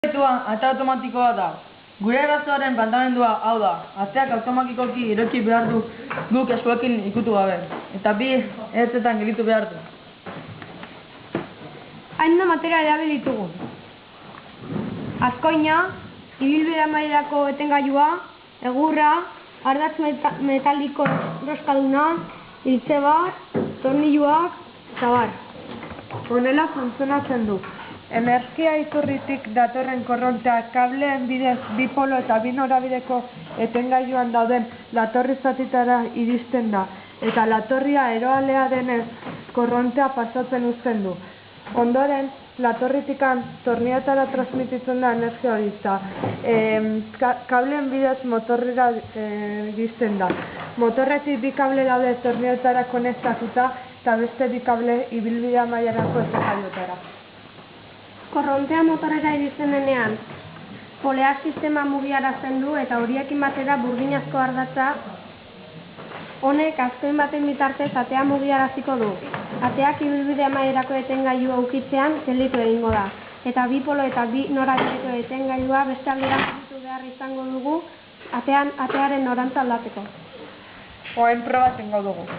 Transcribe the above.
Ate automatikoa da. Gure arazoaren planteamendua hau da. Ateak automatikoki ireki behar du guk eskuekin ikutu gabe. Eta bi ertzetan gelditu behar du. Hainda materia erabil ditugu. Azkoina, ibilbide amaierako etengailua, egurra, ardatz metaliko roskaduna, iltze bat, tornilluak, eta bar. Honela funtzionatzen du. Energia iturritik datorren korrontea kableen bidez bi polo eta bi norabideko etengailuan dauden latorri zatitara iristen da, eta latorria eroalea denez korrontea pasatzen uzten du. Ondoren, latorritikan tornietara transmititzen da energia hori eta kableen bidez motorrera iristen da. Motorretik bi kable daude tornietara konektatuta eta beste bi kable ibilbide amaierako etengailuetara. Korrontea motorrera iristen denean, poleak sistema mugiarazten du eta horiekin batera burdinazko ardatza honek azkoin baten bitartez atea mugiaraziko du. Ateak ibilbide amaierako etengailua ukitzean gelditu egingo da. Eta bi polo eta bi norabideko etengailua beste aldera mugitu behar izango dugu atearen norantza aldatzeko. Orain proba egingo dugu.